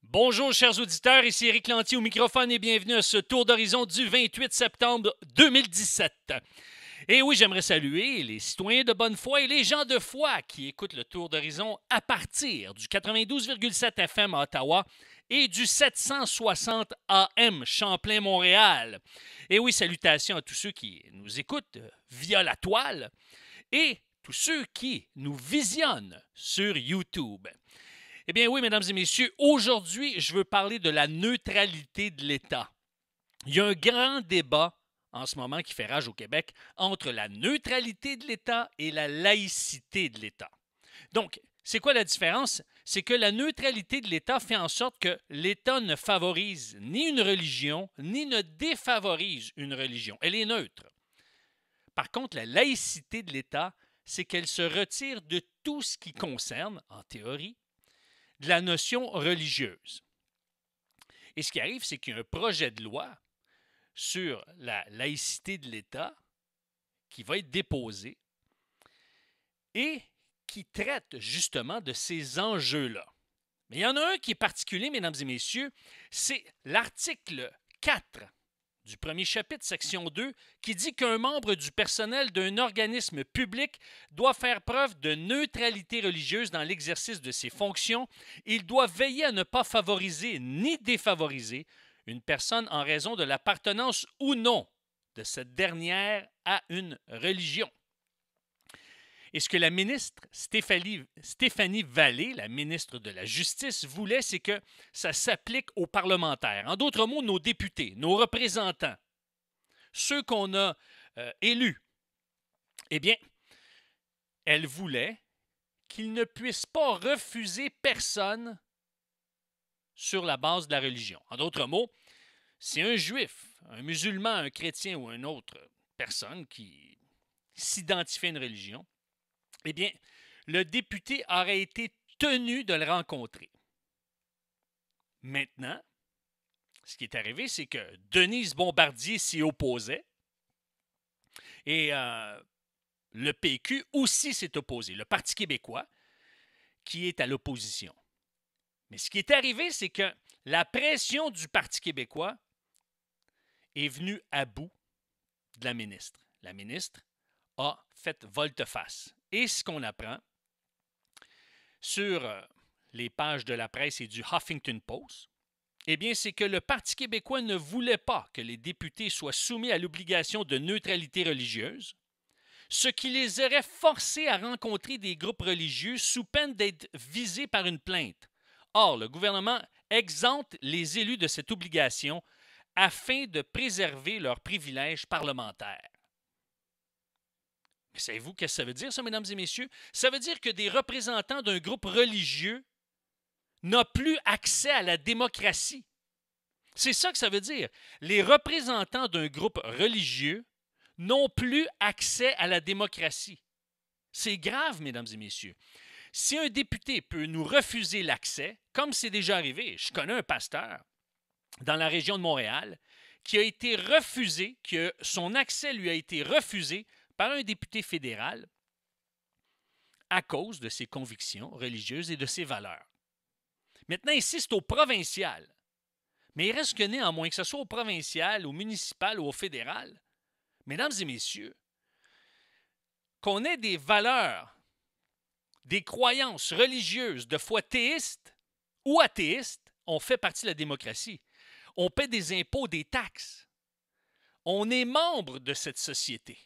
Bonjour chers auditeurs, ici Éric Lantier au microphone et bienvenue à ce tour d'horizon du 28 septembre 2017. Et oui, j'aimerais saluer les citoyens de bonne foi et les gens de foi qui écoutent le tour d'horizon à partir du 92,7 FM à Ottawa et du 760 AM Champlain-Montréal. Et oui, salutations à tous ceux qui nous écoutent via la toile et tous ceux qui nous visionnent sur YouTube. Eh bien oui, mesdames et messieurs, aujourd'hui, je veux parler de la neutralité de l'État. Il y a un grand débat en ce moment qui fait rage au Québec entre la neutralité de l'État et la laïcité de l'État. Donc, c'est quoi la différence? C'est que la neutralité de l'État fait en sorte que l'État ne favorise ni une religion, ni ne défavorise une religion. Elle est neutre. Par contre, la laïcité de l'État, c'est qu'elle se retire de tout ce qui concerne, en théorie, de la notion religieuse. Et ce qui arrive, c'est qu'il y a un projet de loi sur la laïcité de l'État qui va être déposé et qui traite justement de ces enjeux-là. Mais il y en a un qui est particulier, mesdames et messieurs, c'est l'article 4 du premier chapitre, section 2, qui dit qu'un membre du personnel d'un organisme public doit faire preuve de neutralité religieuse dans l'exercice de ses fonctions. Il doit veiller à ne pas favoriser ni défavoriser une personne en raison de l'appartenance ou non de cette dernière à une religion. Et ce que la ministre Stéphanie Vallée, la ministre de la Justice, voulait, c'est que ça s'applique aux parlementaires. En d'autres mots, nos députés, nos représentants, ceux qu'on a élus. Eh bien, elle voulait qu'ils ne puissent pas refuser personne sur la base de la religion. En d'autres mots, si un juif, un musulman, un chrétien ou une autre personne qui s'identifie à une religion, eh bien, le député aurait été tenu de le rencontrer. Maintenant, ce qui est arrivé, c'est que Denise Bombardier s'y opposait et le PQ aussi s'est opposé, le Parti québécois, qui est à l'opposition. Mais ce qui est arrivé, c'est que la pression du Parti québécois est venue à bout de la ministre. La ministre a fait volte-face. Et ce qu'on apprend sur les pages de la presse et du Huffington Post, eh bien, c'est que le Parti québécois ne voulait pas que les députés soient soumis à l'obligation de neutralité religieuse, ce qui les aurait forcés à rencontrer des groupes religieux sous peine d'être visés par une plainte. Or, le gouvernement exempte les élus de cette obligation afin de préserver leurs privilèges parlementaires. Mais savez-vous qu'est-ce que ça veut dire, ça, mesdames et messieurs? Ça veut dire que des représentants d'un groupe religieux n'ont plus accès à la démocratie. C'est ça que ça veut dire. Les représentants d'un groupe religieux n'ont plus accès à la démocratie. C'est grave, mesdames et messieurs. Si un député peut nous refuser l'accès, comme c'est déjà arrivé, je connais un pasteur dans la région de Montréal qui a été refusé, que son accès lui a été refusé par un député fédéral à cause de ses convictions religieuses et de ses valeurs. Maintenant, ici, c'est au provincial. Mais il reste que néanmoins, que ce soit au provincial, au municipal ou au fédéral, mesdames et messieurs, qu'on ait des valeurs, des croyances religieuses de foi théiste ou athéiste, on fait partie de la démocratie. On paie des impôts, des taxes. On est membre de cette société.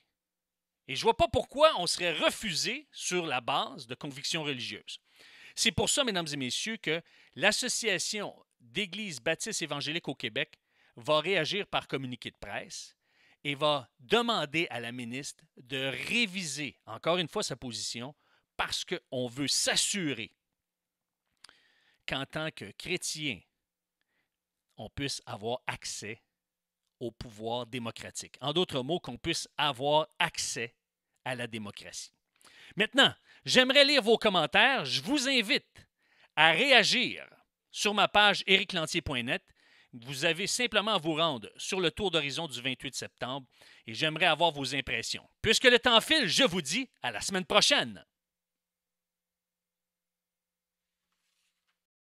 Et je ne vois pas pourquoi on serait refusé sur la base de convictions religieuses. C'est pour ça, mesdames et messieurs, que l'Association d'Églises baptistes évangéliques au Québec va réagir par communiqué de presse et va demander à la ministre de réviser encore une fois sa position parce qu'on veut s'assurer qu'en tant que chrétien, on puisse avoir accès au pouvoir démocratique. En d'autres mots, qu'on puisse avoir accès à la démocratie. Maintenant, j'aimerais lire vos commentaires. Je vous invite à réagir sur ma page ériclantier.net. Vous avez simplement à vous rendre sur le tour d'horizon du 28 septembre et j'aimerais avoir vos impressions. Puisque le temps file, je vous dis à la semaine prochaine.